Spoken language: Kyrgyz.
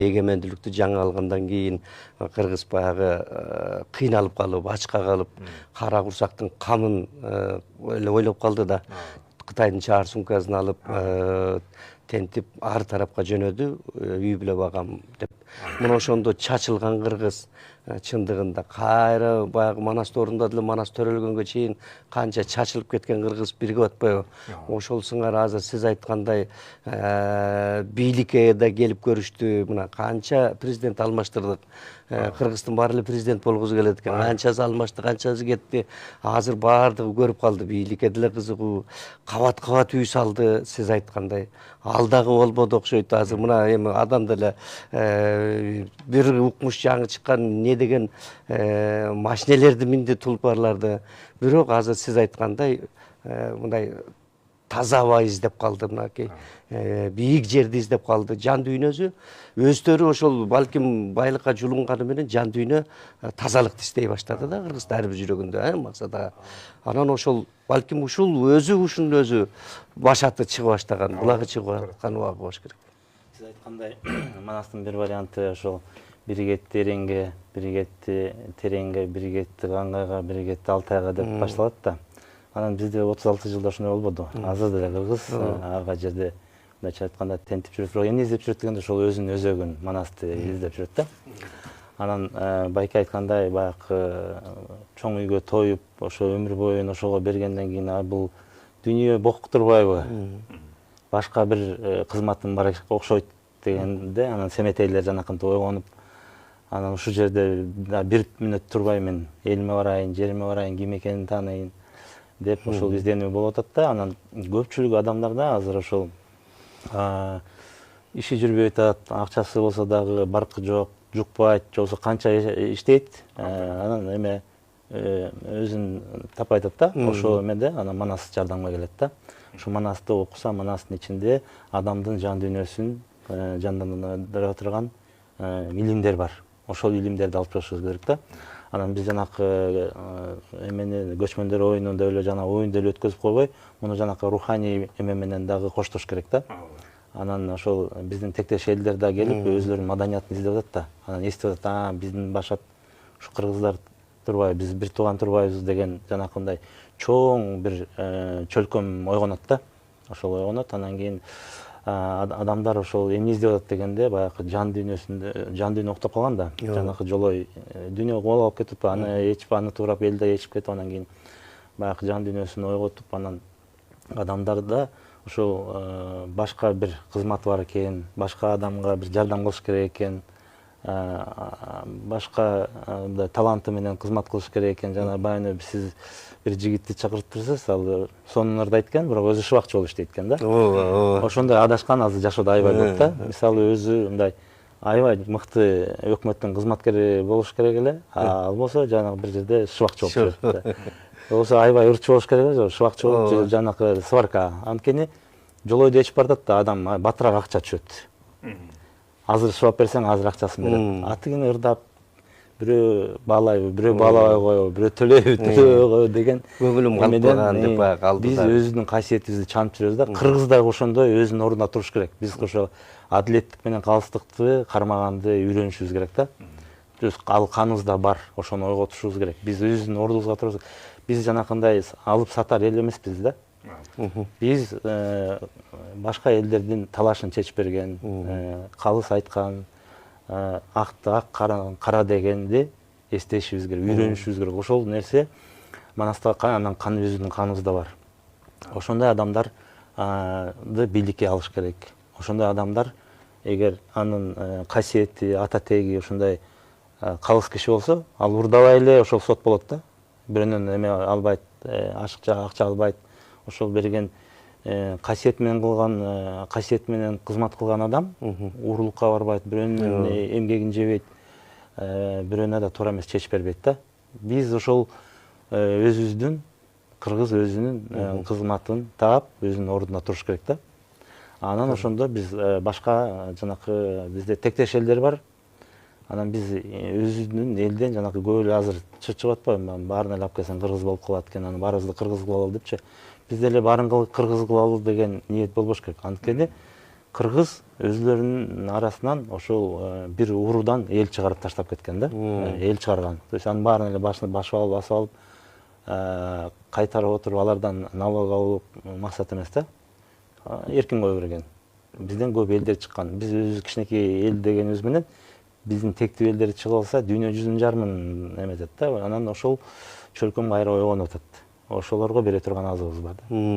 эгемендүүлүктү жаңы алгандан кийин кыргыз баягы кыйналып калып, ачка калып, кара курсактын камын эле ойлоп калды да. Кытайдын чаар сумкасын алып, тентип ар тарапка жөнөдү, үй бүлө багам деп. Мына ошондо чачылган кыргыз чындыгында кайра баягы Манас тоорунда деле Манас төрөлгөнгө чейин канча чачылып кеткен кыргыз бирге атпайбы? Ошол сыңар азыр сиз айткандай бийликке да келип көрүштү. Мына канча президент алмаштырдык. Кыргыздын баары эле президент болгусу келет экен. Канчасы алмашты, канчасы кетти. Азыр баардыгы көрүп калды. Бийликке деле кызыгуу. Кабат-кабат үй салды, сиз айткандай. Ал дагы болбоду окшойт. Азыр мына эми адам деле бир укмуш жаңы чыккан не деген машинелерди минди, тулпарларды. Бирок азыр сиз айткандай мындай таза аба издеп калды, мынакей бийик жерди издеп калды. Жан дүйнөсү өздөрү ошол балким байлыкка жулунганы менен жан дүйнө тазалыкты истей баштады да кыргызда ар бир жүрөгүндө, максат. Анан ошол балким ушул ушунун өзү башаты чыга баштаган, булагы чыга баштаган убагы болуш керек. Сиз айткандай, Манастын бир варианты ошол бири кетти Эренге, бири кетти Тереңге, бири кетти Кангайга, бири кетти Алтайга деп башталат да. Анан бизде 36 жылда ошондой болбоду. Азыр деле кыргыз ага жерде мындайча айтканда тентип жүрөт, бирок эмне издеп жүрөт дегенде ошол өзүнүн өзөгүн, Манасты издеп жүрөт да. Анан байке айткандай, баягы чоң үйгө тоюп, ошо өмүр боюн ошого бергенден кийин бул дүйнө боктурбайбы? Башка бир кызматым бар окшойт дегенде, анан семетейлер жанакынтип ойгонуп, анан ушул жерде бир мүнөт турбай мен элиме барайын, жериме барайын, ким экенин тааныйын деп ошол изденүү болуп атат да. Анан көпчүлүк адамдарда азыр ошол иши жүрбөй атат, акчасы болсо дагы баркы жок, жукпайт, же болбосо канча иштейт, анан эме өзүн таппай атат да. Ошол эмеде анан Манас жардамга келет да. Ошо Манасты окуса, Манастын ичинде адамдын жан дүйнөсүн жандандыра турган илимдер бар. Ошол илимдерди алып чыгышыбыз керек да. Анан биз жанакы эмени көчмөндөр оюнунда эле жана оюнду эле өткөзүп койбой, муну жанакы руханий эме менен дагы коштош керек да. Анан ошол биздин тектеш элдер да келип өзлөрүнүн маданиятын издеп атат да. Анан эстип атат, биздин башат ушу кыргыздар турбайбы, биз бир тууган турбайбыз деген жанакындай чоң бир чөлкөм ойгонот да. Ошол ойгонот, анан кийин адамдар ошол эмне издеп атат дегенде, баягы жан дүйнө уктап калган да. Жанакы жолой дүйнө кол алып кетип, аны ээчип, аны туурап элде ээчип кетип, анан кийин баягы жан дүйнөсүн ойготуп, анан адамдарда ошол башка бир кызмат бар экен, башка адамга бир жардам кылыш керек экен, башка таланты менен кызмат кылыш керек экен. Жана баягы сиз бир жигитти чакыртып турсаңыз, ал сонун да экен, бирок өзү шыбакчы болуп иштейт экен да. Ошондой адашкан азыр жашоодо аябай көп да. Мисалы өзү мындай аябай мыкты өкмөттүн кызматкери болуш керек эле, ал болсо жанагы бир жерде шыбакчы болуп жүрөт да. Болсо аябай ырчы болуш керек эле, шыбакчы болуп жанакы сварка. Анткени жолойдо ээчип баратат да, адам батыраак акча түшөт. Азыр шыбап берсең, азыр акчасын берет. Атыгын ырдап, бирөө баалайбы, бирөө баалабай коебу, бирөө төлөйбү деген көңүлүм калтпаган деп калды. Биз өзүнүн касиетибизди чанып жүрөбүз да. Кыргыз дагы ошондой өзүнүн ордуна туруш керек. Биз ошо адилеттик менен калыстыкты кармаганды үйрөнүшүбүз керек да. Биз ал каныбызда бар, ошону ойготушубуз керек. Биз өзүнүн ордубузга турабыз. Биз жанакындай алып сатар эл эмеспиз да. Биз башка элдердин талашын чечип берген, калыс айткан, акты ак, кара дегенди эстешибиз керек, үйрөнүшүбүз керек. Ошол нерсе Манаста анан өзүнүн каныбызда бар. Ошондой адамдарды бийликке алыш керек. Ошондой адамдар эгер анын касиети, ата теги ошондой калыс киши болсо, ал урдабай эле ошол сот болот да. Бирөөнөн эме албайт, ашыкча акча албайт. Ошол берген касиет менен кылган, касиет менен кызмат кылган адам уурулукка барбайт, бирөөнүн эмгегин жебейт, бирөөнө да туура эмес чечип бербейт да. Биз ошол өзүбүздүн, кыргыз өзүнүн кызматын таап, өзүнүн ордуна туруш керек да. Анан ошондо биз башка жанакы бизде тектеш элдер бар. Анан биз өзүбүздүн элден жанакы көп эле азыр чыгып атпайбы, баарын эле алып келсең кыргыз болуп калат экен, анан баарыбызды кыргыз кылалы депчи. Бизде эле баарын кыргыз кылалы деген ниет болбош керек. Анткени кыргыз өзлөрүнүн арасынан ошол бир уруудан эл чыгарып таштап кеткен да. Эл чыгарган. То есть анын баарын эле басып алып кайтарып отуруп алардан налог алуу максат эмес да. Эркин кое берген. Бизден көп элдер чыккан. Биз өзүбүз кичинекей эл дегенибиз менен биздин тектүү элдер чыгып алса дүйнө жүзүн жарымын эметет да. Анан ошол чөлкөм кайра ойгонуп атат. Ошолорго бере турган азыбыз бар да.